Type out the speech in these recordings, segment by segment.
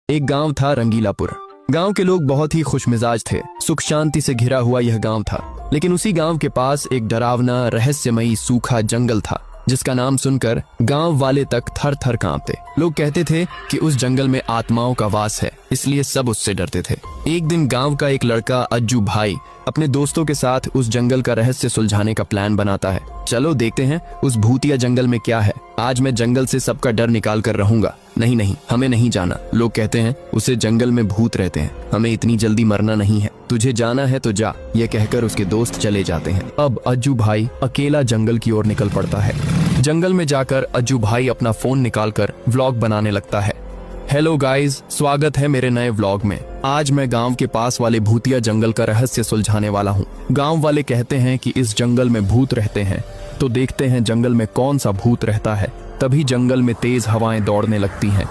एक गांव था रंगीलापुर। गांव के लोग बहुत ही खुशमिजाज थे। सुख शांति से घिरा हुआ यह गांव था। लेकिन उसी गांव के पास एक डरावना रहस्यमयी सूखा जंगल था, जिसका नाम सुनकर गांव वाले तक थर थर कांपते। लोग कहते थे कि उस जंगल में आत्माओं का वास है, इसलिए सब उससे डरते थे। एक दिन गांव का एक लड़का अज्जू भाई अपने दोस्तों के साथ उस जंगल का रहस्य सुलझाने का प्लान बनाता है। चलो देखते हैं उस भूतिया जंगल में क्या है। आज मैं जंगल से सबका डर निकाल कर रहूंगा। नहीं नहीं, हमें नहीं जाना। लोग कहते हैं उसे जंगल में भूत रहते हैं, हमें इतनी जल्दी मरना नहीं है। तुझे जाना है तो जा, ये कहकर उसके दोस्त चले जाते हैं। अब अज्जू भाई अकेला जंगल की ओर निकल पड़ता है। जंगल में जाकर अज्जू भाई अपना फोन निकालकर व्लॉग बनाने लगता है। हेलो गाइस, स्वागत है मेरे नए व्लॉग में। आज मैं गांव के पास वाले भूतिया जंगल का रहस्य सुलझाने वाला हूँ। गांव वाले कहते हैं कि इस जंगल में भूत रहते हैं, तो देखते हैं जंगल में कौन सा भूत रहता है। तभी जंगल में तेज हवाएं दौड़ने लगती हैं।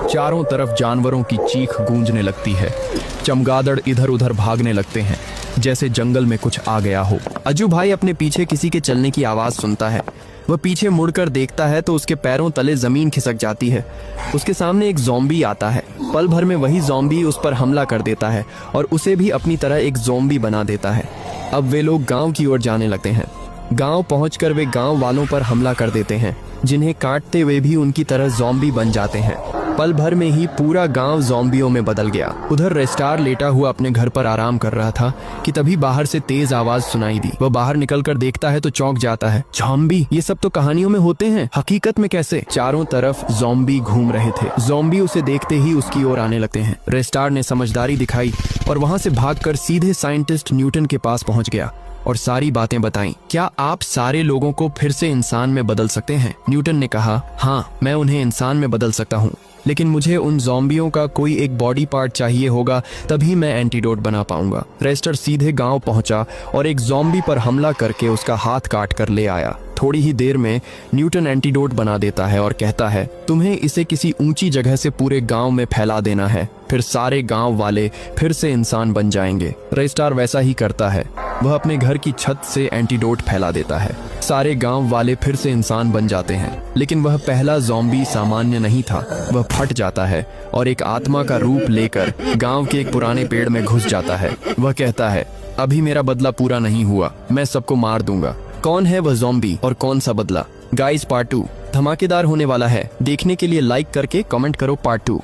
चारों तरफ जानवरों की चीख गूंजने लगती है। चमगादड़ इधर उधर भागने लगते हैं, जैसे जंगल में कुछ आ गया हो। अज्जू भाई अपने पीछे किसी के चलने की आवाज सुनता है। वह पीछे मुड़कर देखता है तो उसके पैरों तले जमीन खिसक जाती है। उसके सामने एक ज़ॉम्बी आता है। पल भर में वही ज़ॉम्बी उस पर हमला कर देता है और उसे भी अपनी तरह एक ज़ॉम्बी बना देता है। अब वे लोग गांव की ओर जाने लगते हैं। गांव पहुंचकर वे गांव वालों पर हमला कर देते हैं, जिन्हें काटते हुए भी उनकी तरह ज़ॉम्बी बन जाते हैं। पल भर में ही पूरा गांव ज़ॉम्बियों में बदल गया। उधर रेस्टार लेटा हुआ अपने घर पर आराम कर रहा था कि तभी बाहर से तेज आवाज सुनाई दी। वह बाहर निकलकर देखता है तो चौंक जाता है। ज़ॉम्बी, ये सब तो कहानियों में होते हैं, हकीकत में कैसे? चारों तरफ ज़ॉम्बी घूम रहे थे। ज़ॉम्बी उसे देखते ही उसकी ओर आने लगते हैं। रेस्टार ने समझदारी दिखाई और वहाँ से भागकर सीधे साइंटिस्ट न्यूटन के पास पहुँच गया और सारी बातें बताईं। क्या आप सारे लोगों को फिर से इंसान में बदल सकते हैं? न्यूटन ने कहा, हाँ, मैं उन्हें इंसान में बदल सकता हूँ, लेकिन मुझे उन ज़ॉम्बियों का कोई एक बॉडी पार्ट चाहिए होगा, तभी मैं एंटीडोट बना पाऊंगा। रेस्टर सीधे गांव पहुंचा और एक ज़ॉम्बी पर हमला करके उसका हाथ काट कर ले आया। थोड़ी ही देर में न्यूटन एंटीडोट बना देता है और कहता है, तुम्हें इसे किसी ऊंची जगह से पूरे गांव में फैला देना है, फिर सारे गांव वाले फिर से इंसान बन जाएंगे। रेस्टार वैसा ही करता है। वह अपने घर की छत से एंटीडोट फैला देता है। सारे गांव वाले फिर से इंसान बन जाते हैं। लेकिन वह पहला ज़ॉम्बी सामान्य नहीं था। वह फट जाता है और एक आत्मा का रूप लेकर गांव के एक पुराने पेड़ में घुस जाता है। वह कहता है, अभी मेरा बदला पूरा नहीं हुआ, मैं सबको मार दूंगा। कौन है वह ज़ॉम्बी और कौन सा बदला? गाइस, पार्ट 2 धमाकेदार होने वाला है। देखने के लिए लाइक करके कमेंट करो पार्ट 2।